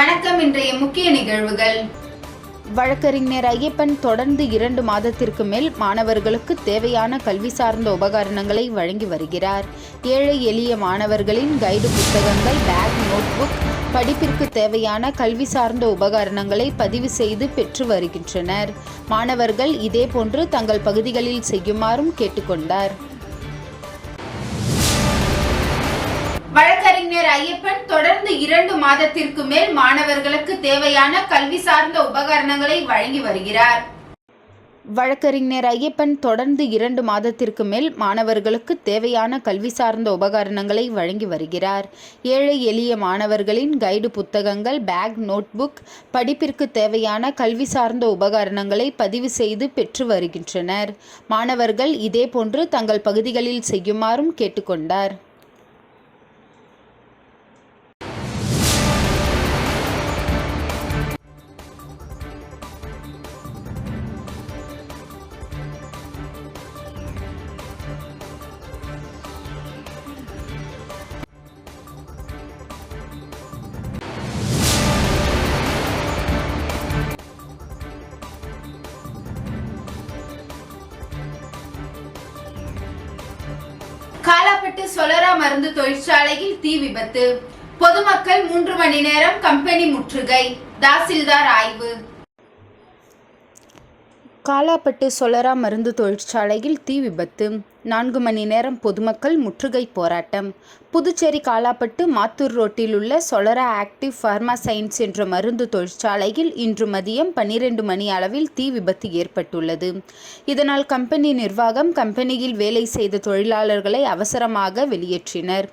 வணக்கம். இன்றைய முக்கிய நிகழ்வுகள். வழக்கறிஞர் ஐயப்பன் தொடர்ந்து 2 மாதத்திற்கு மேல் மாணவர்களுக்கு தேவையான கல்வி சார்ந்த உபகரணங்களை வழங்கி வருகிறார். ஏழை எளிய மாணவர்களின் கைடு புத்தகங்கள், பேக், நோட்புக், படிப்பிற்கு தேவையான கல்வி சார்ந்த உபகரணங்களை பதிவு செய்து பெற்று வருகின்றனர். மாணவர்கள் இதேபோன்று தங்கள் பகுதிகளில் செய்யுமாறும் கேட்டுக்கொண்டார். வழக்கறிஞர் ஐயப்பன் தொடர்ந்து 2 மாதத்திற்கு மேல் மாணவர்களுக்கு தேவையான கல்வி சார்ந்த உபகரணங்களை வழங்கி வருகிறார். வழக்கறிஞர் ஐயப்பன் தொடர்ந்து 2 மாதத்திற்கு மேல் மாணவர்களுக்கு தேவையான கல்வி சார்ந்த உபகரணங்களை வழங்கி வருகிறார். ஏழை எளிய மாணவர்களின் கைடு புத்தகங்கள், பேக், நோட்புக், படிப்பிற்கு தேவையான கல்வி சார்ந்த உபகரணங்களை பதிவு செய்து பெற்று வருகின்றனர். மாணவர்கள் இதேபோன்று தங்கள் பகுதிகளில் செய்யுமாறும் கேட்டுக்கொண்டார். காலாப்பட்டு சொலரா மருந்து தொழிற்சாலையில் தீ விபத்து. பொதுமக்கள் 3 மணி நேரம் கம்பெனி முற்றுகை. தாசில்தார் ஆய்வு. காலாப்பட்டு சொலரா மருந்து தொழிற்சாலையில் தீ விபத்து. 4 மணி நேரம் பொதுமக்கள் முற்றுகை போராட்டம். புதுச்சேரி காலாப்பட்டு மாத்தூர் ரோட்டில் உள்ள சொலரா ஆக்டிவ் பார்மா சயின்ஸ் என்ற மருந்து தொழிற்சாலையில் இன்று மதியம் 12 மணி அளவில் தீ விபத்து ஏற்பட்டுள்ளது. இதனால் கம்பெனி நிர்வாகம் கம்பெனியில் வேலை செய்த தொழிலாளர்களை அவசரமாக வெளியேற்றினர்.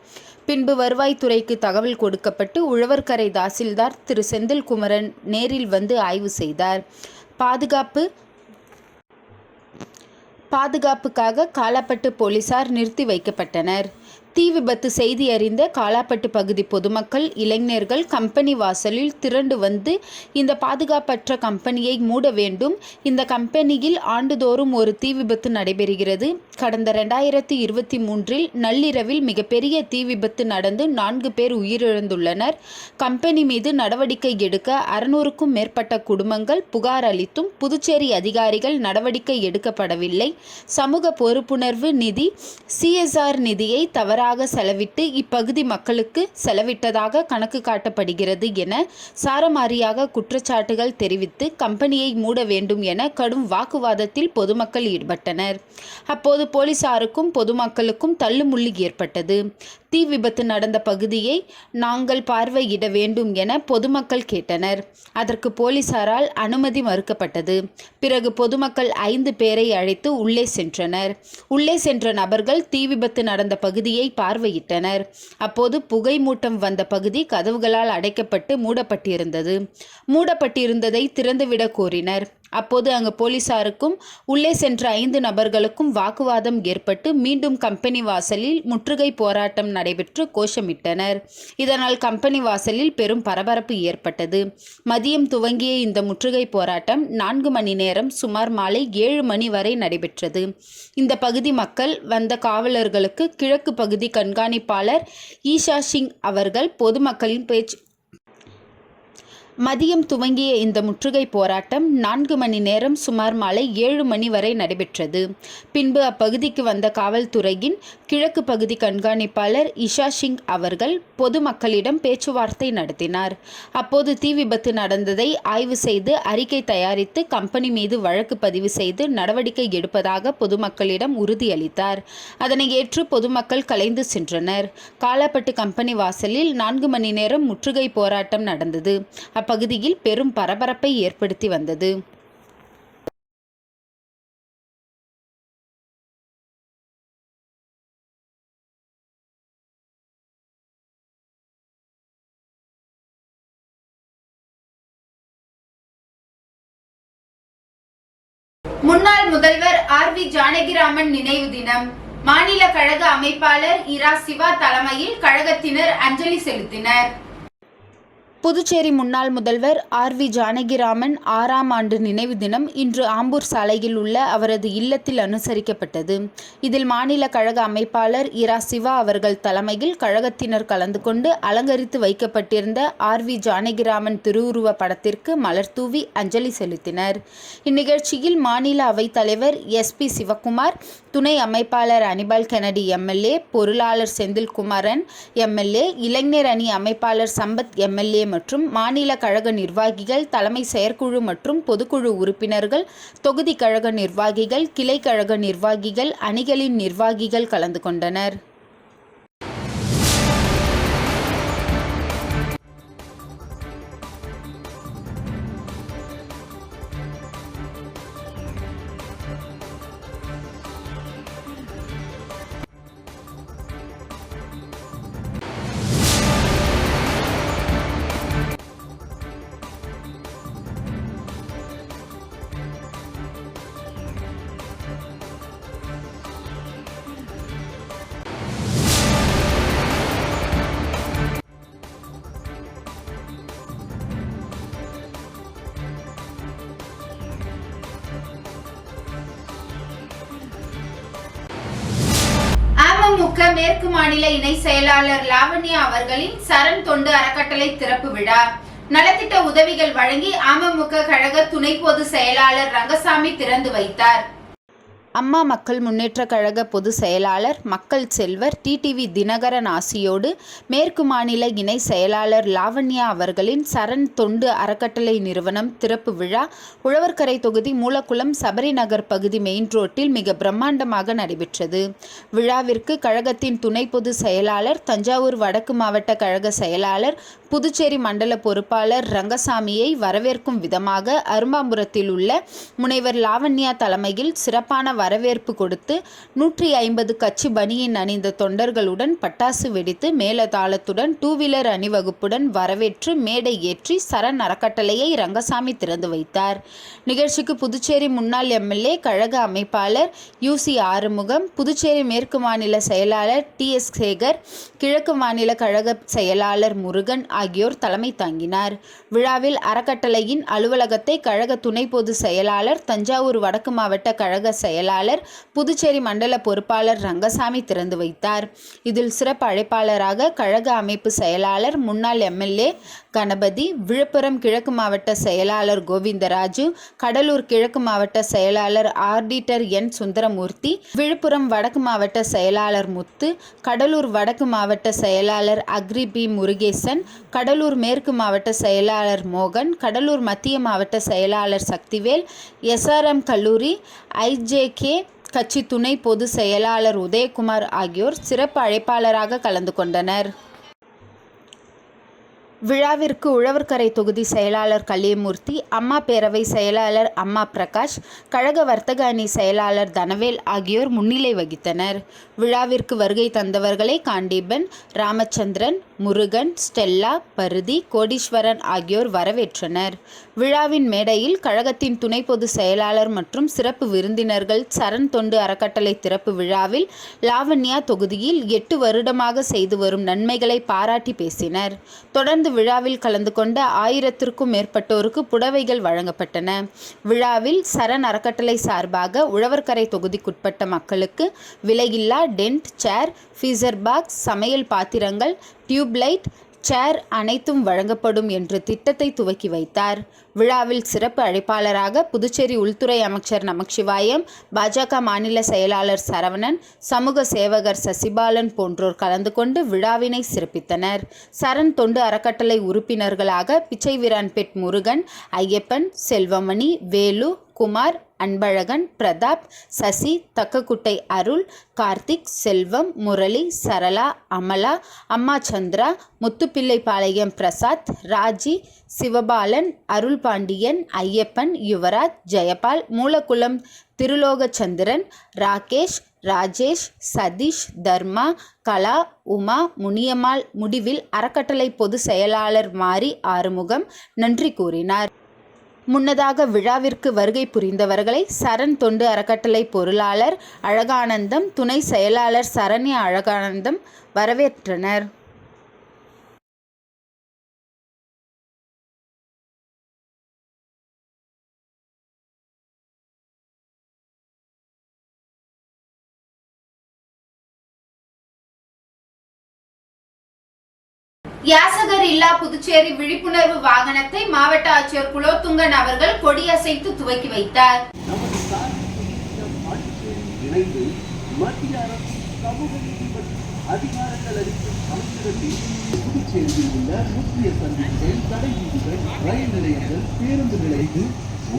பின்பு வருவாய்த்துறைக்கு தகவல் கொடுக்கப்பட்டு உழவர்கரை தாசில்தார் திரு செந்தில்குமரன் நேரில் வந்து ஆய்வு செய்தார். பாதுகாப்புக்காக காலாப்பட்டு போலீசார் நிறுத்தி வைக்கப்பட்டனர். தீ விபத்து செய்தி அறிந்த காலாப்பட்டு பகுதி பொதுமக்கள், இளைஞர்கள் கம்பெனி வாசலில் திரண்டு வந்து இந்த பாதுகாப்பற்ற கம்பெனியை மூட வேண்டும், இந்த கம்பெனியில் ஆண்டுதோறும் ஒரு தீ விபத்து நடைபெறுகிறது, கடந்த 2023 நள்ளிரவில் மிகப்பெரிய தீ விபத்து நடந்து 4 பேர் உயிரிழந்துள்ளனர், கம்பெனி மீது நடவடிக்கை எடுக்க 600க்கும் மேற்பட்ட குடும்பங்கள் புகார் அளித்தும் புதுச்சேரி அதிகாரிகள் நடவடிக்கை எடுக்கப்படவில்லை, சமூக பொறுப்புணர்வு நிதி CSR நிதியை தவறாக செலவிட்டு இப்பகுதி மக்களுக்கு செலவிட்டதாக கணக்கு காட்டப்படுகிறது என சாரமாரியாக குற்றச்சாட்டுகள் தெரிவித்து கம்பெனியை மூட வேண்டும் என கடும் வாக்குவாதத்தில் பொதுமக்கள் ஈடுபட்டனர். அப்போது போலீசாருக்கும் பொதுமக்களுக்கும் தள்ளுமுள்ளு ஏற்பட்டது. தீ விபத்து நடந்த பகுதியை நாங்கள் பார்வையிட வேண்டும் என பொதுமக்கள் கேட்டனர். அதற்கு போலீசாரால் அனுமதி மறுக்கப்பட்டது. பிறகு பொதுமக்கள் 5 பேரை அழைத்து உள்ளே சென்றனர். உள்ளே சென்ற நபர்கள் தீ விபத்து நடந்த பகுதியை பார்வையிட்டனர். அப்போது புகை மூட்டம் வந்த பகுதி கதவுகளால் அடைக்கப்பட்டு மூடப்பட்டிருந்ததை திறந்துவிட கோரினர். அப்போது அங்கு போலீசாருக்கும் உள்ளே சென்ற 5 நபர்களுக்கும் வாக்குவாதம் ஏற்பட்டு மீண்டும் கம்பெனி வாசலில் முற்றுகை போராட்டம் நடைபெற்று கோஷமிட்டனர். இதனால் கம்பெனி வாசலில் பெரும் பரபரப்பு ஏற்பட்டது. மதியம் துவங்கிய இந்த முற்றுகை போராட்டம் 4 மணி நேரம் சுமார் மாலை 7 மணி வரை நடைபெற்றது. இந்த பகுதி மக்கள் வந்த காவலர்களுக்கு கிழக்கு பகுதி கண்காணிப்பாளர் ஈஷா சிங் அவர்கள் பொதுமக்களின் மதியம் துவங்கிய இந்த முற்றுகை போராட்டம் 4 மணி நேரம் சுமார் மாலை 7 மணி வரை நடைபெற்றது. பின்பு அப்பகுதிக்கு வந்த காவல்துறையின் கிழக்கு பகுதி கண்காணிப்பாளர் இஷா சிங் அவர்கள் பொதுமக்களிடம் பேச்சுவார்த்தை நடத்தினார். அப்போது தீ விபத்து நடந்ததை ஆய்வு செய்து அறிக்கை தயாரித்து கம்பெனி மீது வழக்கு பதிவு செய்து நடவடிக்கை எடுப்பதாக பொதுமக்களிடம் உறுதியளித்தார். அதனை ஏற்று பொதுமக்கள் கலைந்து சென்றனர். காலாப்பட்டு கம்பெனி வாசலில் 4 மணி நேரம் முற்றுகை போராட்டம் நடந்தது. அப்பகுதியில் பெரும் பரபரப்பை ஏற்படுத்தி வந்தது. முன்னாள் முதல்வர் RV ஜானகிராமன் நினைவு தினம். மாநில கழக அமைப்பாளர் இரா சிவா தலைமையில் கழகத்தினர் அஞ்சலி செலுத்தினர். புதுச்சேரி முன்னாள் முதல்வர் ஆர்.வி. ஜானகிராமன் 6ஆம் ஆண்டு நினைவு தினம் இன்று ஆம்பூர் சாலையில் உள்ள அவரது இல்லத்தில் அனுசரிக்கப்பட்டது. இதில் மாநில கழக அமைப்பாளர் இரா. சிவா அவர்கள் தலைமையில் கழகத்தினர் கலந்து கொண்டு அலங்கரித்து வைக்கப்பட்டிருந்த ஆர்.வி. ஜானகிராமன் திருவுருவ படத்திற்கு மலர் தூவி அஞ்சலி செலுத்தினர். இந்நிகழ்ச்சியில் மாநில அவைத்தலைவர் எஸ்.பி. சிவக்குமார், துணை அமைப்பாளர் அனிபால் கென்னடி எம்.எல்.ஏ., பொருளாளர் செந்தில்குமரன் எம்.எல்.ஏ., இளைஞர் அணி அமைப்பாளர் சம்பத் எம்.எல்.ஏ. மற்றும் மாநில கழக நிர்வாகிகள், தலைமை செயற்குழு மற்றும் பொதுக்குழு உறுப்பினர்கள், தொகுதி கழக நிர்வாகிகள், கிளை கழக நிர்வாகிகள், அணிகளின் நிர்வாகிகள் கலந்து கொண்டனர். அமமுக மேற்கு மாநில இணை செயலாளர் லாவண்யா அவர்களின் சரண் தொண்டு அறக்கட்டளை திறப்பு விழா. நலத்திட்ட உதவிகள் வழங்கி அமமுக கழக துணை பொதுச் செயலாளர் ரங்கசாமி திறந்து வைத்தார். அம்மா மக்கள் முன்னேற்ற கழக பொதுச் செயலாளர் மக்கள் செல்வர் டிடிவி தினகரன் ஆசியோடு மேற்கு மாநில இணை செயலாளர் லாவண்யா அவர்களின் சரண் தொண்டு அறக்கட்டளை நிறுவனம் திறப்பு விழா உழவர்கரை தொகுதி மூலக்குளம் சபரி நகர் பகுதி மெயின் ரோட்டில் மிக பிரம்மாண்டமாக நடைபெற்றது. விழாவிற்கு கழகத்தின் துணை பொதுச் செயலாளர், தஞ்சாவூர் வடக்கு மாவட்ட கழக செயலாளர், புதுச்சேரி மண்டல பொறுப்பாளர் ரங்கசாமியை வரவேற்கும் விதமாக அரும்பாபுரத்தில் உள்ள முனைவர் லாவண்யா தலைமையில் சிறப்பான வரவேற்பு கொடுத்து 150 கட்சி பனியன் அணிந்த தொண்டர்களுடன் பட்டாசு வெடித்து மேலதாளத்துடன் டூவீலர் அணிவகுப்புடன் வரவேற்று மேடை ஏற்றி சரண் அறக்கட்டளையை ரங்கசாமி திறந்து வைத்தார். நிகழ்ச்சிக்கு புதுச்சேரி முன்னாள் எம்.எல்.ஏ., கழக அமைப்பாளர் யு.சி. ஆறுமுகம், புதுச்சேரி மேற்கு மாநில செயலாளர் டி.எஸ். சேகர், கிழக்கு மாநில கழக செயலாளர் முருகன் ஆகியோர் தலைமை தாங்கினார். விழாவில் அறக்கட்டளையின் அலுவலகத்தை கழக துணை பொதுச் செயலாளர், தஞ்சாவூர் வடக்கு மாவட்ட கழக செயலாளர், புதுச்சேரி மண்டல பொறுப்பாளர் ரங்கசாமி திறந்து வைத்தார். இதில் சிறப்பு அழைப்பாளராக கழக அமைப்பு செயலாளர், முன்னாள் எம்.எல்.ஏ. கணபதி, விழுப்புரம் கிழக்கு மாவட்ட செயலாளர் கோவிந்தராஜு, கடலூர் கிழக்கு மாவட்ட செயலாளர் ஆடிட்டர் என். சுந்தரமூர்த்தி, விழுப்புரம் வடக்கு மாவட்ட செயலாளர் முத்து, கடலூர் வடக்கு மாவட்ட செயலாளர் அக்ரி பி. முருகேசன், கடலூர் மேற்கு மாவட்ட செயலாளர் மோகன், கடலூர் மத்திய மாவட்ட செயலாளர் சக்திவேல், எஸ்.ஆர்.எம். கல்லூரி ஐ.ஜே.கே. கட்சி துணை பொதுச் செயலாளர் உதயகுமார் ஆகியோர் சிறப்பு அழைப்பாளராக கலந்து கொண்டனர். விழாவிற்கு உழவர்கரை தொகுதி செயலாளர் கலியமூர்த்தி, அம்மா பேரவை செயலாளர் அம்மா பிரகாஷ், கழக வர்த்தக அணி செயலாளர் தனவேல் ஆகியோர் முன்னிலை வகித்தனர். விழாவிற்கு வருகை தந்தவர்களை காண்டீபன், ராமச்சந்திரன், முருகன், ஸ்டெல்லா, பருதி, கோடீஸ்வரன் ஆகியோர் வரவேற்றனர். விழாவின் மேடையில் கழகத்தின் துணை பொதுச் செயலாளர் மற்றும் சிறப்பு விருந்தினர்கள் சரண் தொண்டு அறக்கட்டளை திறப்பு விழாவில் லாவண்யா தொகுதியில் 8 வருடமாக செய்து வரும் நன்மைகளை பாராட்டி பேசினர். தொடர்ந்து விழாவில் கலந்து கொண்ட 1000க்கும் மேற்பட்டோருக்கு புடவைகள் வழங்கப்பட்டன. விழாவில் சரண் அறக்கட்டளை சார்பாக உழவர்கரை தொகுதிக்குட்பட்ட மக்களுக்கு விலையில்லா டென்ட், சேர், ஃபீசர் பாக்ஸ், சமையல் பாத்திரங்கள், டியூப்லைட், சேர் அனைத்தும் வழங்கப்படும் என்ற திட்டத்தை துவக்கி வைத்தார். விழாவில் சிறப்பு அழைப்பாளராக புதுச்சேரி உள்துறை அமைச்சர் நமச்சிவாயம், பாஜக மாநில செயலாளர் சரவணன், சமூக சேவகர் சசிபாலன் போன்றோர் கலந்து கொண்டு விழாவினை சிறப்பித்தனர். சரண் தொண்டு அறக்கட்டளை உறுப்பினர்களாக பிச்சைவீரான்பேட் முருகன், ஐயப்பன், செல்வமணி, வேலு, குமார், அன்பழகன், பிரதாப், சசி, தக்கக்குட்டை அருள், கார்த்திக், செல்வம், முரளி, சரளா, அமலா, அம்மா சந்திரா, முத்துப்பிள்ளைபாளையம் பிரசாத், ராஜி, சிவபாலன், அருள்பாண்டியன், ஐயப்பன், யுவராஜ், ஜெயபால், மூலக்குளம் திருலோகச்சந்திரன், ராகேஷ், ராஜேஷ், சதீஷ், தர்மா, கலா, உமா, முனியம்மாள், முடிவில் அறக்கட்டளை பொதுச் செயலாளர் மாரி ஆறுமுகம் நன்றி கூறினார். முன்னதாக விழாவிற்கு வருகை புரிந்தவர்களை சரண் தொண்டு அறக்கட்டளை பொருளாளர் அழகானந்தம், துணை செயலாளர் சரண்யா அழகானந்தம் வரவேற்றனர். யாசகர் இல்லா புதுச்சேரி விழிப்புணர்வு வாகனத்தை மாவட்ட ஆட்சியர் குலோத்துங்கன் அவர்கள் கொடியசைத்து துவக்கி வைத்தார். இணைந்து மத்திய அரசு சமூக நீதி மற்றும் அதிகாரங்கள் அளிக்கும் அமைச்சகத்தில் புதுச்சேரியில் உள்ள முக்கிய சந்திப்புகள், கடை வீதிகள், ரயில் நிலையங்கள், பேருந்து நிலையங்கள்,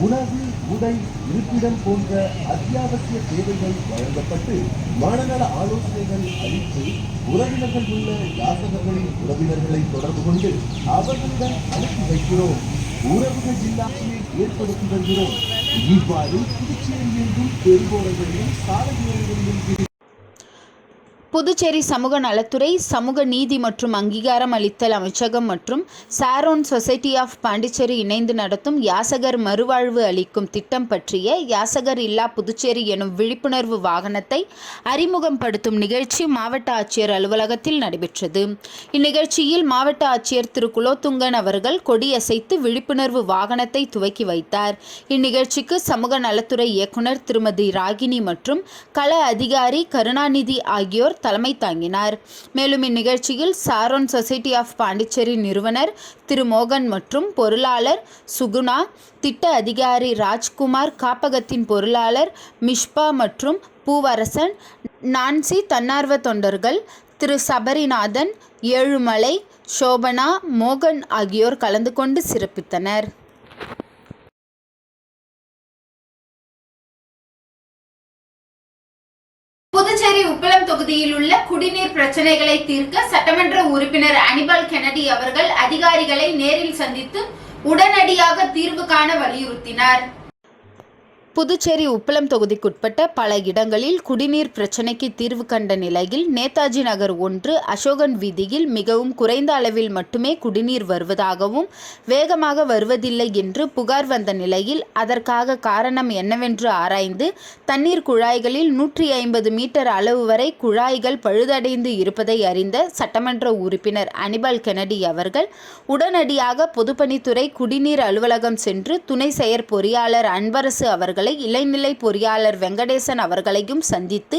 உணவு, உடை, இருப்பிடம் போன்ற அத்தியாவசிய சேவைகள் வழங்கப்பட்டு மனநல ஆலோசனைகள் அளித்து உறவினர்கள் உள்ள யாசகர்களின் உறவினர்களை தொடர்பு கொண்டு அவர்களுடன் அனுப்பி வைக்கிறோம். உறவுகள் இல்லாமையை ஏற்படுத்தி வருகிறோம். இவ்வாறு புதுச்சேரியிலும் பெரும்போரங்களிலும் சாலையோரங்களிலும் புதுச்சேரி சமூக நலத்துறை, சமூக நீதி மற்றும் அங்கீகாரம் அளித்தல் அமைச்சகம் மற்றும் சாரோன் சொசைட்டி ஆஃப் பாண்டிச்சேரி இணைந்து நடத்தும் யாசகர் மறுவாழ்வு அளிக்கும் திட்டம் பற்றிய யாசகர் இல்லா புதுச்சேரி எனும் விழிப்புணர்வு வாகனத்தை அறிமுகப்படுத்தும் நிகழ்ச்சி மாவட்ட ஆட்சியர் அலுவலகத்தில் நடைபெற்றது. இந்நிகழ்ச்சியில் மாவட்ட ஆட்சியர் திரு குலோத்துங்கன் அவர்கள் கொடியசைத்து விழிப்புணர்வு வாகனத்தை துவக்கி வைத்தார். இந்நிகழ்ச்சிக்கு சமூக நலத்துறை இயக்குனர் திருமதி ராகினி மற்றும் கள அதிகாரி கருணாநிதி ஆகியோர் தலைமை தாங்கினார். மேலும் இந்நிகழ்ச்சியில் சாரோன் சொசைட்டி ஆஃப் பாண்டிச்சேரி நிறுவனர் திரு மோகன் மற்றும் பொருளாளர் சுகுணா, திட்ட அதிகாரி ராஜ்குமார், காப்பகத்தின் பொருளாளர் மிஷ்பா மற்றும் பூவரசன், நான்சி, தன்னார்வ தொண்டர்கள் திரு சபரிநாதன், ஏழுமலை, சோபனா, மோகன் ஆகியோர் கலந்து கொண்டு சிறப்பித்தனர். புதுச்சேரி உப்பளம் தொகுதியில் உள்ள குடிநீர் பிரச்சனைகளை தீர்க்க சட்டமன்ற உறுப்பினர் அனிபால் கென்னடி அவர்கள் அதிகாரிகளை நேரில் சந்தித்து உடனடியாக தீர்வு காண வலியுறுத்தினார். புதுச்சேரி உப்பளம் தொகுதிக்குட்பட்ட பல இடங்களில் குடிநீர் பிரச்சினைக்கு தீர்வு கண்ட நிலையில் நேதாஜி நகர் 1 அசோகன் வீதியில் மிகவும் குறைந்த அளவில் மட்டுமே குடிநீர் வருவதாகவும் வேகமாக வருவதில்லை என்று புகார் வந்த நிலையில் அதற்காக காரணம் என்னவென்று ஆராய்ந்து தண்ணீர் குழாய்களில் 150 மீட்டர் அளவு வரை குழாய்கள் பழுதடைந்து இருப்பதை அறிந்த சட்டமன்ற உறுப்பினர் அனிபால் கென்னடி அவர்கள் உடனடியாக பொதுப்பணித்துறை குடிநீர் அலுவலகம் சென்று துணை செயற் பொறியாளர் அன்பரசு அவர்கள் இளைநிலை பொறியாளர் வெங்கடேசன் அவர்களையும் சந்தித்து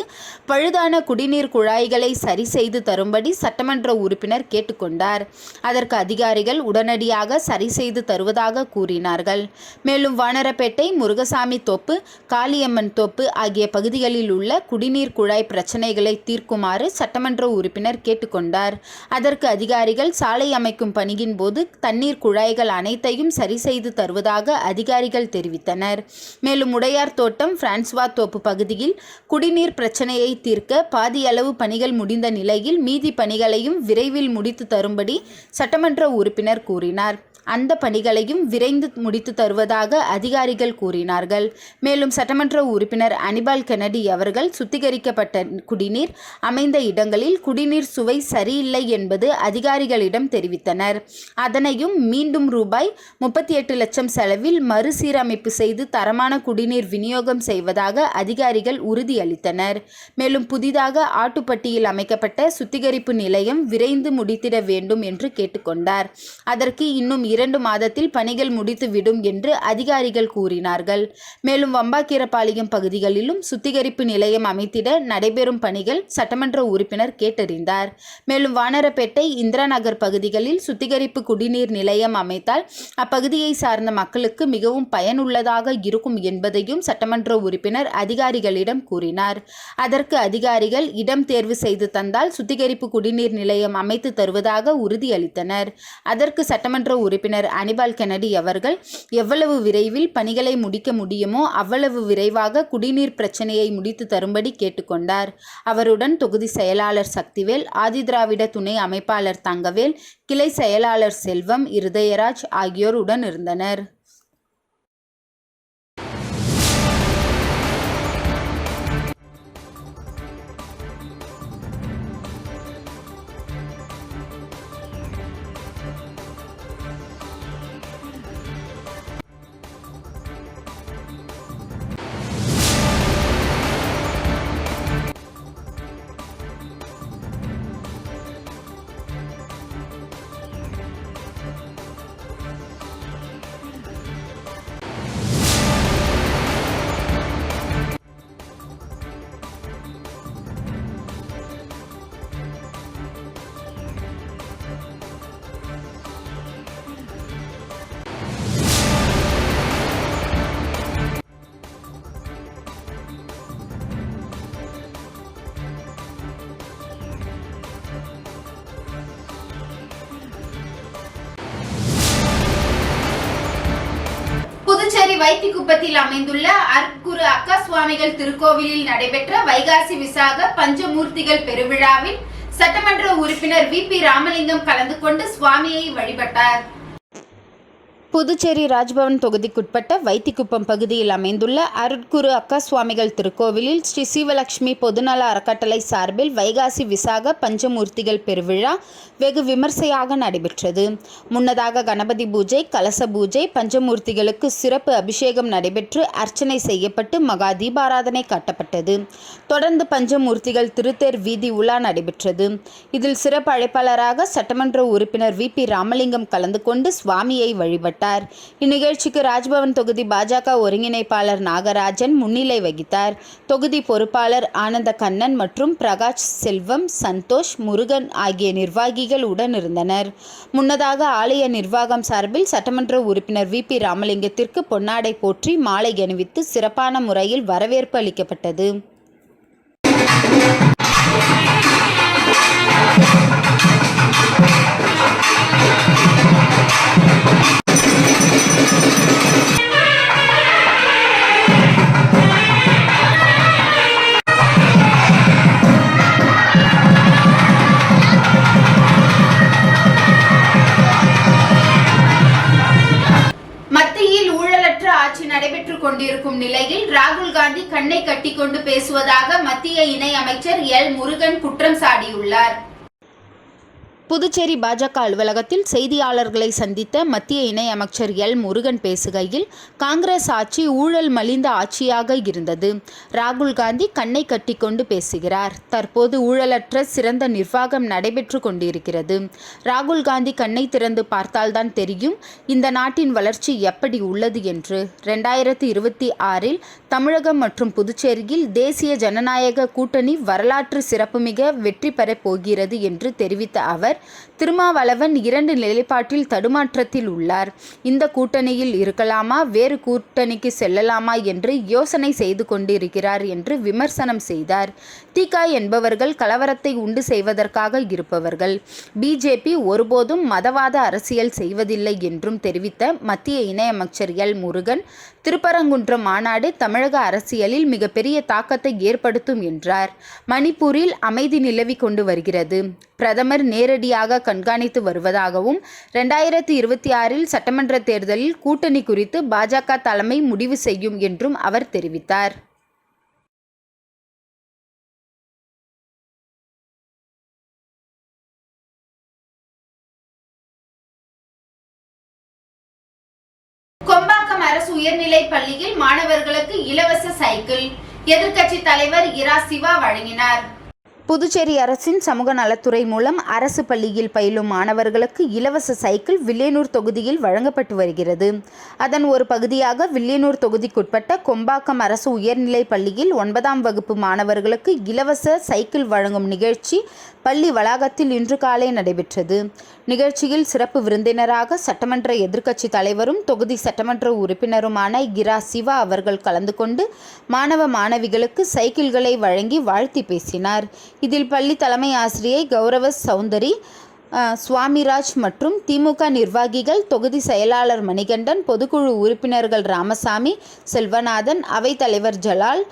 பழுதான குடிநீர் குழாய்களை சரி செய்து தரும்படி சட்டமன்ற உறுப்பினர் கேட்டுக்கொண்டார். அதற்கு அதிகாரிகள் உடனடியாக சரி செய்து தருவதாக கூறினார்கள். மேலும் வானரப்பேட்டை, முருகசாமி தோப்பு, காளியம்மன் தோப்பு ஆகிய பகுதிகளில் உள்ள குடிநீர் குழாய் பிரச்சனைகளை தீர்க்குமாறு சட்டமன்ற உறுப்பினர் கேட்டுக்கொண்டார். அதற்கு அதிகாரிகள் சாலை அமைக்கும் பணியின் போது தண்ணீர் குழாய்கள் அனைத்தையும் சரி செய்து தருவதாக அதிகாரிகள் தெரிவித்தனர். மேலும் உடையார் தோட்டம், பிரான்சுவா தோப்பு பகுதியில் குடிநீர் பிரச்சனையை தீர்க்க பாதியளவு பணிகள் முடிந்த நிலையில் மீதி பணிகளையும் விரைவில் முடித்து தரும்படி சட்டமன்ற உறுப்பினர் கூறினார். அந்த பணிகளையும் விரைந்து முடித்து தருவதாக அதிகாரிகள் கூறினார்கள். மேலும் சட்டமன்ற உறுப்பினர் அனிபால் கென்னடி அவர்கள் சுத்திகரிக்கப்பட்ட குடிநீர் அமைந்த இடங்களில் குடிநீர் சுவை சரியில்லை என்பது அதிகாரிகளிடம் தெரிவித்தனர். அதனையும் மீண்டும் ரூபாய் 38 லட்சம் செலவில் மறுசீரமைப்பு செய்து தரமான குடிநீர் விநியோகம் செய்வதாக அதிகாரிகள் உறுதியளித்தனர். மேலும் புதிதாக ஆட்டுப்பட்டியில் அமைக்கப்பட்ட சுத்திகரிப்பு நிலையம் விரைந்து முடித்திட வேண்டும் என்று கேட்டுக்கொண்டார். அதற்கு இன்னும் 2 மாதத்தில் பணிகள் முடித்துவிடும் என்று அதிகாரிகள் கூறினார்கள். மேலும் வம்பாக்கீரபாளையம் பகுதிகளிலும் சுத்திகரிப்பு நிலையம் அமைத்திட நடைபெறும் பணிகள் சட்டமன்ற உறுப்பினர் கேட்டறிந்தார். மேலும் வானரப்பேட்டை, இந்திரா நகர் பகுதிகளில் சுத்திகரிப்பு குடிநீர் நிலையம் அமைத்தால் அப்பகுதியை சார்ந்த மக்களுக்கு மிகவும் பயனுள்ளதாக இருக்கும் என்பதையும் சட்டமன்ற உறுப்பினர் அதிகாரிகளிடம் கூறினார். அதற்கு அதிகாரிகள் இடம் தேர்வு செய்து தந்தால் சுத்திகரிப்பு குடிநீர் நிலையம் அமைத்து தருவதாக உறுதியளித்தனர். அதற்கு சட்டமன்ற உறுப்பினர் அனிபால் கென்னடி அவர்கள் எவ்வளவு விரைவில் பணிகளை முடிக்க முடியுமோ அவ்வளவு விரைவாக குடிநீர் பிரச்சனையை முடித்து தரும்படி கேட்டுக்கொண்டார். அவருடன் தொகுதி செயலாளர் சக்திவேல், ஆதிதிராவிட துணை அமைப்பாளர் தங்கவேல், கிளை செயலாளர் செல்வம், இருதயராஜ் ஆகியோர் உடன் இருந்தனர். வைத்திக்குப்பத்தில் அமைந்துள்ள அருட்குரு அக்கா சுவாமிகள் திருக்கோவிலில் நடைபெற்ற வைகாசி விசாக பஞ்சமூர்த்திகள் பெருவிழாவில் சட்டமன்ற உறுப்பினர் VP ராமலிங்கம் கலந்து கொண்டு சுவாமியை வழிபட்டார். புதுச்சேரி ராஜ்பவன் தொகுதிக்குட்பட்ட வைத்திக்குப்பம் பகுதியில் அமைந்துள்ள அருட்குரு அக்கா சுவாமிகள் திருக்கோவிலில் ஸ்ரீ சிவலட்சுமி பொதுநல அறக்கட்டளை சார்பில் வைகாசி விசாக பஞ்சமூர்த்திகள் பெருவிழா வெகு விமர்சையாக நடைபெற்றது. முன்னதாக கணபதி பூஜை, கலச பூஜை, பஞ்சமூர்த்திகளுக்கு சிறப்பு அபிஷேகம் நடைபெற்று அர்ச்சனை செய்யப்பட்டு மகா தீபாராதனை காட்டப்பட்டது. தொடர்ந்து பஞ்சமூர்த்திகள் திருத்தேர் வீதி உலா நடைபெற்றது. இதில் சிறப்பு அழைப்பாளராக சட்டமன்ற உறுப்பினர் VP ராமலிங்கம் கலந்து கொண்டு சுவாமியை வழிபட்டார். இந்நிகழ்ச்சிக்கு ராஜ்பவன் தொகுதி பாஜக ஒருங்கிணைப்பாளர் நாகராஜன் முன்னிலை வகித்தார். தொகுதி பொறுப்பாளர் ஆனந்த கண்ணன் மற்றும் பிரகாஷ் செல்வம், சந்தோஷ், முருகன் ஆகிய நிர்வாகிகள் உடனிருந்தனர். முன்னதாக ஆலய நிர்வாகம் சார்பில் சட்டமன்ற உறுப்பினர் VP ராமலிங்கத்திற்கு பொன்னாடை போற்றி மாலை அணிவித்து சிறப்பான முறையில் வரவேற்பு அளிக்கப்பட்டது. மத்தியில் ஊழலற்ற ஆட்சி நடைபெற்றுக் கொண்டிருக்கும் நிலையில் ராகுல் காந்தி கண்ணை கட்டிக்கொண்டு பேசுவதாக மத்திய இணை அமைச்சர் முருகன் குற்றம் சாட்டியுள்ளார். புதுச்சேரி பாஜக அலுவலகத்தில் செய்தியாளர்களை சந்தித்த மத்திய இணை அமைச்சர் முருகன் பேசுகையில், காங்கிரஸ் ஆட்சி ஊழல் மலிந்த ஆட்சியாக இருந்தது. ராகுல் காந்தி கண்ணை கட்டிக்கொண்டு பேசுகிறார். தற்போது ஊழலற்ற சிறந்த நிர்வாகம் நடைபெற்று கொண்டிருக்கிறது. ராகுல் காந்தி கண்ணை திறந்து பார்த்தால்தான் தெரியும் இந்த நாட்டின் வளர்ச்சி எப்படி உள்ளது என்று. 2026 தமிழகம் மற்றும் புதுச்சேரியில் தேசிய ஜனநாயக கூட்டணி வரலாற்று சிறப்புமிக வெற்றி பெறப் போகிறது என்று தெரிவித்த அவர், திருமாவளவன் 2 நிலைப்பாட்டில் தடுமாற்றத்தில் உள்ளார். இந்த கூட்டணியில் இருக்கலாமா, வேறு கூட்டணிக்கு செல்லலாமா என்று யோசனை செய்து கொண்டிருக்கிறார் என்று விமர்சனம் செய்தார். திக என்பவர்கள் கலவரத்தை உண்டு செய்வதற்காக இருப்பவர்கள். பிஜேபி ஒருபோதும் மதவாத அரசியல் செய்வதில்லை என்றும் தெரிவித்த மத்திய இணையமைச்சர் முருகன், திருப்பரங்குன்றம் மாநாடு தமிழக அரசியலில் மிகப்பெரிய தாக்கத்தை ஏற்படுத்தும் என்றார். மணிப்பூரில் அமைதி நிலவி கொண்டு வருகிறது. பிரதமர் நேரடியாக கண்காணித்து வருவதாகவும் 2026 சட்டமன்ற தேர்தலில் கூட்டணி குறித்து பாஜக தலைமை முடிவு செய்யும் என்றும் அவர் தெரிவித்தார். கொம்பாக்கம் அரசு உயர்நிலை பள்ளியில் மாணவர்களுக்கு இலவச சைக்கிள் எதிர்க்கட்சி தலைவர் இரா சிவா வழங்கினார். புதுச்சேரி அரசின் சமூக நலத்துறை மூலம் அரசு பள்ளியில் பயிலும் மாணவர்களுக்கு இலவச சைக்கிள் வில்லியனூர் தொகுதியில் வழங்கப்பட்டு வருகிறது. அதன் ஒரு பகுதியாக வில்லியனூர் தொகுதிக்குட்பட்ட கொம்பாக்கம் அரசு உயர்நிலை பள்ளியில் 9ஆம் வகுப்பு மாணவர்களுக்கு இலவச சைக்கிள் வழங்கும் நிகழ்ச்சி பள்ளி வளாகத்தில் இன்று காலை நடைபெற்றது. நிகழ்ச்சியில் சிறப்பு விருந்தினராக சட்டமன்ற எதிர்க்கட்சி தலைவரும் தொகுதி சட்டமன்ற உறுப்பினருமான இரா சிவா அவர்கள் கலந்து கொண்டு மாணவ மாணவிகளுக்கு சைக்கிள்களை வழங்கி வாழ்த்தி பேசினார். இதில் பள்ளி தலைமை ஆசிரியை கௌரவ சௌந்தரி, சுவாமிராஜ் மற்றும் திமுக நிர்வாகிகள், தொகுதி செயலாளர் மணிகண்டன், பொதுக்குழு உறுப்பினர்கள் ராமசாமி, செல்வநாதன், அவைத்தலைவர் ஜலால்,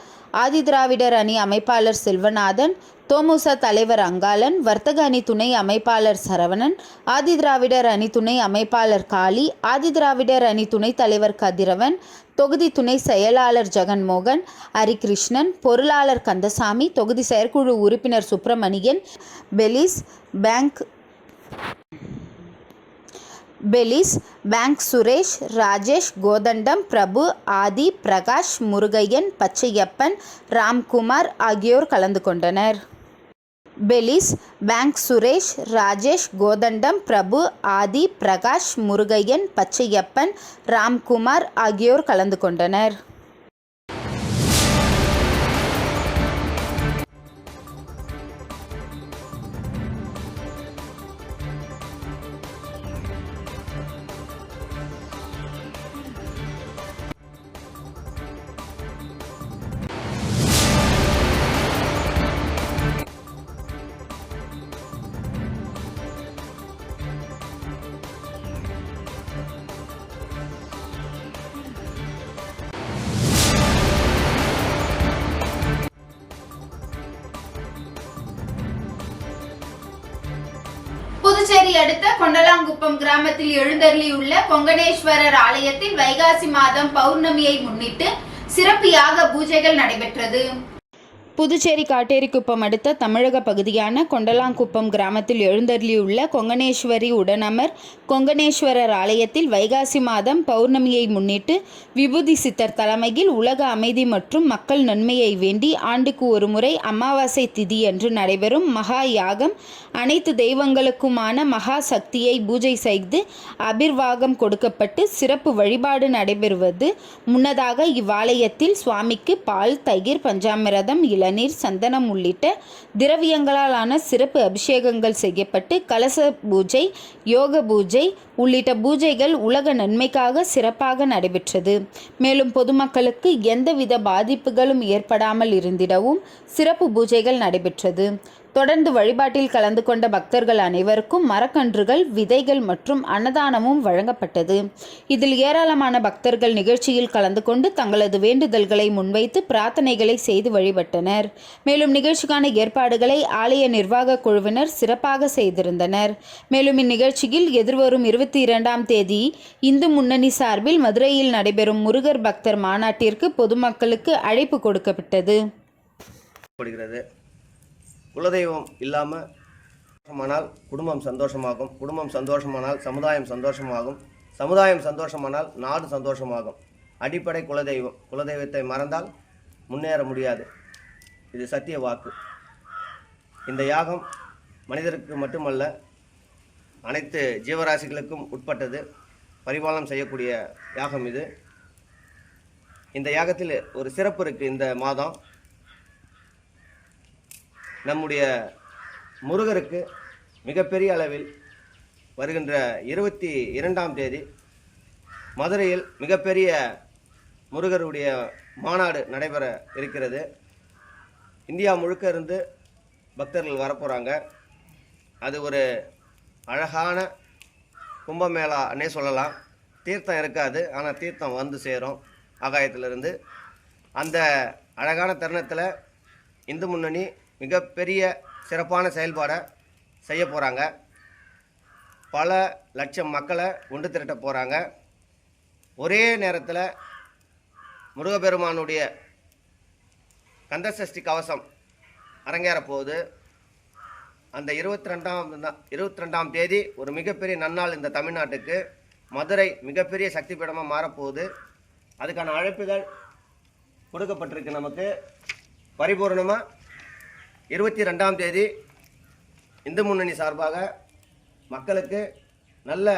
ஆதிதிராவிடர் அணி அமைப்பாளர் செல்வநாதன், தோமுச தலைவர் அங்காளன், வர்த்தக அணி துணை அமைப்பாளர் சரவணன், ஆதிதிராவிடர் அணி துணை அமைப்பாளர் காளி, ஆதிதிராவிடர் அணி துணைத் தலைவர் கதிரவன், தொகுதி துணை செயலாளர் ஜெகன்மோகன், ஹரிகிருஷ்ணன், பொருளாளர் கந்தசாமி, தொகுதி செயற்குழு உறுப்பினர் சுப்பிரமணியன், பெலிஸ், பேங்க் சுரேஷ், ராஜேஷ், கோதண்டம், பிரபு, ஆதி, பிரகாஷ், முருகையன், பச்சையப்பன், ராம்குமார் ஆகியோர் கலந்து கொண்டனர். பெலிஸ், பேங்க் சுரேஷ், ராஜேஷ், கோதண்டம், பிரபு, ஆதி, பிரகாஷ், முருகையன், பச்சையப்பன், ராம்குமார் ஆகியோர் கலந்து கொண்டனர். அடுத்த கொண்டலாங்குப்பம் கிராமத்தில் எழுந்தருளியுள்ள கொங்கணேஸ்வரர் ஆலயத்தில் வைகாசி மாதம் பௌர்ணமியை முன்னிட்டு சிறப்பு யாக பூஜைகள் நடைபெற்றது. புதுச்சேரி காட்டேரிக்குப்பம் அடுத்த தமிழக பகுதியான கொண்டலாங்குப்பம் கிராமத்தில் எழுந்தருளியுள்ள கொங்கணேஸ்வரி உடனமர் கொங்கணேஸ்வரர் ஆலயத்தில் வைகாசி மாதம் பௌர்ணமியை முன்னிட்டு விபூதி சித்தர் தலைமையில் உலக அமைதி மற்றும் மக்கள் நன்மையை வேண்டி ஆண்டுக்கு ஒரு முறை அமாவாசை திதியன்று நடைபெறும் மகா யாகம் அனைத்து தெய்வங்களுக்குமான மகா சக்தியை பூஜை செய்து அபிர்வாகம் கொடுக்கப்பட்டு சிறப்பு வழிபாடு நடைபெறுவது. முன்னதாக இவ்வாலயத்தில் சுவாமிக்கு பால், தயிர், பஞ்சாமிரதம், இளநீர், சந்தனம் உள்ளிட்ட திரவியங்களால் ஆன சிறப்பு அபிஷேகங்கள் செய்யப்பட்டு கலச பூஜை, யோக பூஜை உள்ளிட்ட பூஜைகள் உலக நன்மைக்காக சிறப்பாக நடைபெற்றது. மேலும் பொதுமக்களுக்கு எந்தவித பாதிப்புகளும் ஏற்படாமல் இருந்திடவும் சிறப்பு பூஜைகள் நடைபெற்றது. தொடர்ந்து வழிபாட்டில் கலந்து கொண்ட பக்தர்கள் அனைவருக்கும் மரக்கன்றுகள், விதைகள் மற்றும் அன்னதானமும் வழங்கப்பட்டது. இதில் ஏராளமான பக்தர்கள் நிகழ்ச்சியில் கலந்து கொண்டு தங்களது வேண்டுதல்களை முன்வைத்து பிரார்த்தனைகளை செய்து வழிபட்டனர். மேலும் நிகழ்ச்சிக்கான ஏற்பாடுகளை ஆலய நிர்வாக குழுவினர் சிறப்பாக செய்திருந்தனர். மேலும் இந்நிகழ்ச்சியில் எதிர்வரும் 22ஆம் தேதி இந்து முன்னணி சார்பில் மதுரையில் நடைபெறும் முருகர் பக்தர் மாநாட்டிற்கு பொதுமக்களுக்கு அழைப்பு கொடுக்கப்பட்டது. குலதெய்வம் இல்லாமல் குடும்பம் சந்தோஷமாகும், குடும்பம் சந்தோஷமானால் சமுதாயம் சந்தோஷமாகும், சமுதாயம் சந்தோஷமானால் நாடு சந்தோஷமாகும். அடிப்படை குலதெய்வம். குலதெய்வத்தை மறந்தால் முன்னேற முடியாது. இது சத்திய வாக்கு. இந்த யாகம் மனிதருக்கு மட்டுமல்ல, அனைத்து ஜீவராசிகளுக்கும் உட்பட்டது, பரிபாலனம் செய்யக்கூடிய யாகம் இது. இந்த யாகத்தில் ஒரு சிறப்பு இருக்குது. இந்த மாதம் நம்முடைய முருகருக்கு மிகப்பெரிய அளவில் வருகின்ற 22ஆம் தேதி மதுரையில் மிகப்பெரிய முருகருடைய மாநாடு நடைபெற இருக்கிறது. இந்தியா முழுக்க இருந்து பக்தர்கள் வரப்போகிறாங்க. அது ஒரு அழகான கும்பமேளான்னே சொல்லலாம். தீர்த்தம் இருக்காது, ஆனால் தீர்த்தம் வந்து சேரும் ஆகாயத்திலிருந்து. அந்த அழகான தருணத்தில் இந்து முன்னணி மிகப்பெரிய சிறப்பான செயல்பாடை செய்ய போகிறாங்க. பல லட்சம் மக்களை ஒன்று திரட்ட போகிறாங்க. ஒரே நேரத்தில் முருகப்பெருமானுடைய கந்தசஷ்டி கவசம் அரங்கேற போகுது. அந்த 22ஆம் தேதி ஒரு மிகப்பெரிய நன்னாள் இந்த தமிழ்நாட்டுக்கு. மதுரை மிகப்பெரிய சக்தி பீடமாக மாறப்போகுது. அதுக்கான அழைப்புகள் கொடுக்கப்பட்டிருக்கு நமக்கு. பரிபூர்ணமாக 22ஆம் தேதி இந்து முன்னணி சார்பாக மக்களுக்கு நல்ல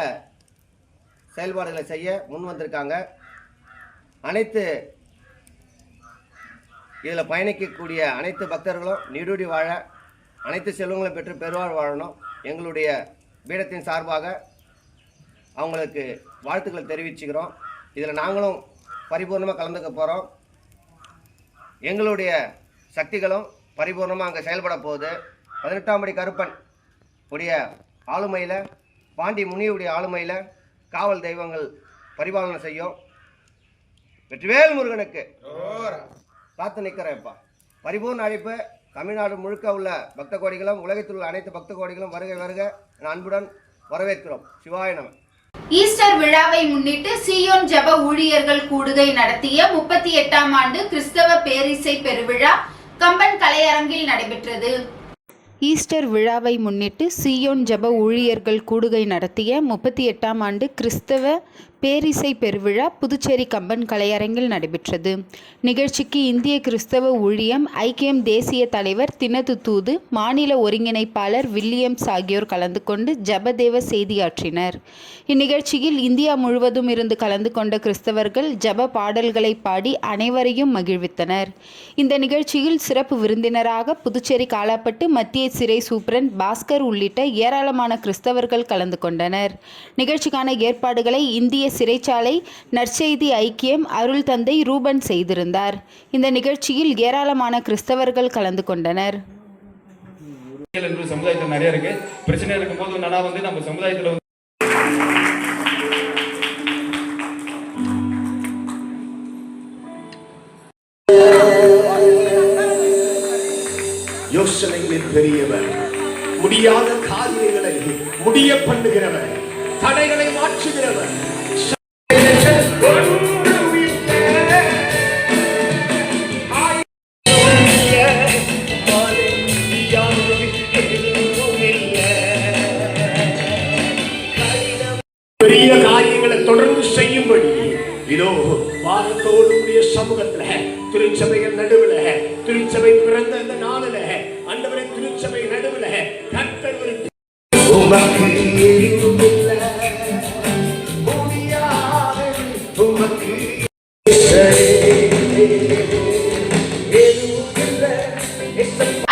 செயல்பாடுகளை செய்ய முன் வந்திருக்காங்க. அனைத்து இதில் பயணிக்கக்கூடிய அனைத்து பக்தர்களும் நீடூடி வாழ, அனைத்து செல்வங்களும் பெற்று பெருவாழ் வாழணும். எங்களுடைய பீடத்தின் சார்பாக அவங்களுக்கு வாழ்த்துக்களை தெரிவிச்சுக்கிறோம். இதில் நாங்களும் பரிபூர்ணமாக கலந்துக்க போகிறோம். எங்களுடைய சக்திகளும் பரிபூர்ணமாக அங்கே செயல்பட போகுது. 18ஆம் படி கருப்பன் உடைய ஆளுமையில், பாண்டி முனியுடைய ஆளுமையில் காவல் தெய்வங்கள் பரிபாலனை செய்யும். வெற்றிவேல் முருகனுக்கு காத்து நிற்கிறேன்ப்பா. பரிபூர்ண அழைப்பு. தமிழ்நாடு முழுக்க உள்ள பக்த கோடிகளும், உலகத்தில் உள்ள அனைத்து பக்த கோடிகளும் வருகை வருக அன்புடன் வரவேற்கிறோம். சிவாய நம. ஈஸ்டர் விழாவை முன்னிட்டு சீயோன் ஜெப ஊழியர்கள் கூடுகை நடத்திய 38ஆம் ஆண்டு கிறிஸ்தவ பேரிசை பெருவிழா கம்பன் கலையரங்கில் நடைபெற்றது. ஈஸ்டர் விழாவை முன்னிட்டு சீயோன் ஜெப ஊழியர்கள் கூடுகை நடத்திய 38ஆம் ஆண்டு கிறிஸ்தவ பேரிசை பெருவிழா புதுச்சேரி கம்பன் கலையரங்கில் நடைபெற்றது. நிகழ்ச்சிக்கு இந்திய கிறிஸ்தவ ஊழியம் ஐக்கியம் தேசிய தலைவர் தினது தூது, மாநில ஒருங்கிணைப்பாளர் வில்லியம்ஸ் ஆகியோர் கலந்து கொண்டு ஜபதேவ செய்தியாற்றினர். இந்நிகழ்ச்சியில் இந்தியா முழுவதும் இருந்து கலந்து கொண்ட கிறிஸ்தவர்கள் ஜப பாடல்களை பாடி அனைவரையும் மகிழ்வித்தனர். இந்த நிகழ்ச்சியில் சிறப்பு விருந்தினராக புதுச்சேரி காலாப்பட்டு மத்திய சிறை சூப்பரண்ட் பாஸ்கர் உள்ளிட்ட ஏராளமான கிறிஸ்தவர்கள் கலந்து கொண்டனர். நிகழ்ச்சிக்கான ஏற்பாடுகளை இந்திய சிறைச்சாலை நற்செய்தி ஐக்கியம் அருள் தந்தை ரூபன் செய்திருந்தார். இந்த நிகழ்ச்சியில் ஏராளமான கிறிஸ்தவர்கள் கலந்து கொண்டனர். சமுதாயத்தில் நிறைய இருக்கு பிரச்சனை இருக்கும்போது நம்ம சமுதாயத்தில் யோசனைகளில் பெரியவர், முடியாத காரியங்களை முடிய பண்ணுகிறவர், தடைகளை மாற்றுகிறவர். பெரிய காரியங்களை தொடர்ந்து செய்யும்படி இதோ வாரத்தோடு சமூகத்துல திருச்சபைகள் நடுவுல, திருச்சபை பிறந்த இந்த நாளில ஆண்டவரே, திருச்சபை நடுவுல கர்த்தர் ஒரு உமக்கு உமக்கு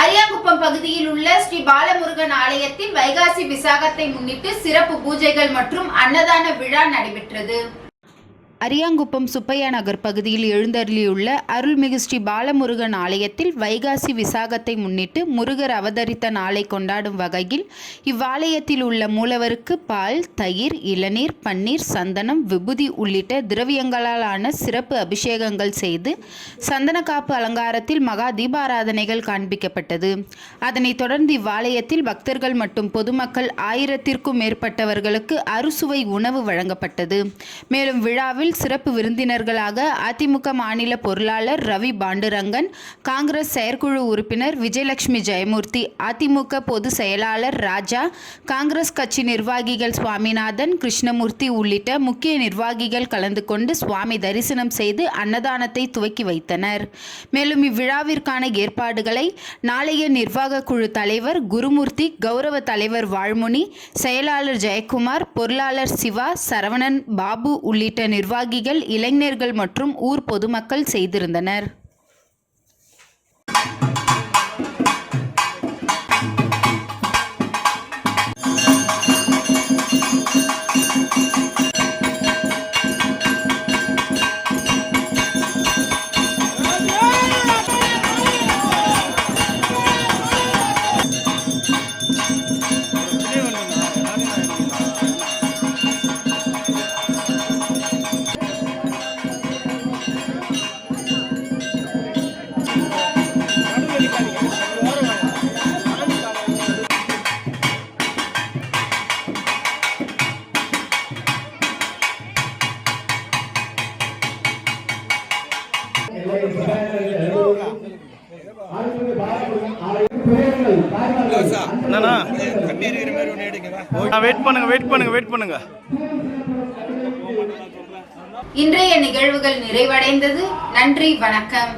அரியாங்குப்பம் பகுதியில் உள்ள ஸ்ரீ பாலமுருகன் ஆலயத்தில் வைகாசி விசாகத்தை முன்னிட்டு சிறப்பு பூஜைகள் மற்றும் அன்னதான விழா நடைபெற்றது. அரியாங்குப்பம் சுப்பையா நகர் பகுதியில் எழுந்தருளியுள்ள அருள்மிகு ஸ்ரீ பாலமுருகன் ஆலயத்தில் வைகாசி விசாகத்தை முன்னிட்டு முருகர் அவதரித்த நாளை கொண்டாடும் வகையில் இவ்வாலயத்தில் உள்ள மூலவருக்கு பால், தயிர், இளநீர், பன்னீர், சந்தனம், விபூதி உள்ளிட்ட திரவியங்களால் ஆன சிறப்பு அபிஷேகங்கள் செய்து சந்தன காப்பு அலங்காரத்தில் மகா தீபாராதனைகள் காண்பிக்கப்பட்டது. அதனைத் தொடர்ந்து இவ்வாலயத்தில் பக்தர்கள் மற்றும் பொதுமக்கள் 1000த்திற்கும் மேற்பட்டவர்களுக்கு அறுசுவை உணவு வழங்கப்பட்டது. மேலும் விழாவில் சிறப்பு விருந்தினர்களாக அதிமுக மாநில பொருளாளர் ரவி பாண்டுரங்கன், காங்கிரஸ் செயற்குழு உறுப்பினர் விஜயலட்சுமி ஜெயமூர்த்தி, அதிமுக பொதுச் செயலாளர் ராஜா, காங்கிரஸ் கட்சி நிர்வாகிகள் சுவாமிநாதன், கிருஷ்ணமூர்த்தி உள்ளிட்ட முக்கிய நிர்வாகிகள் கலந்து கொண்டு சுவாமி தரிசனம் செய்து அன்னதானத்தை துவக்கி வைத்தனர். மேலும் இவ்விழாவிற்கான ஏற்பாடுகளை நாளைய நிர்வாக குழு தலைவர் குருமூர்த்தி, கௌரவ தலைவர் வாழ்முனி, செயலாளர் ஜெயக்குமார், பொருளாளர் சிவா, சரவணன், பாபு உள்ளிட்ட நிர்வாகிகள், இளைஞர்கள் மற்றும் ஊர் பொதுமக்கள் செய்திருந்தனர். வெயிட் பண்ணுங்க. இன்றைய நிகழ்வுகள் நிறைவடைந்தது. நன்றி, வணக்கம்.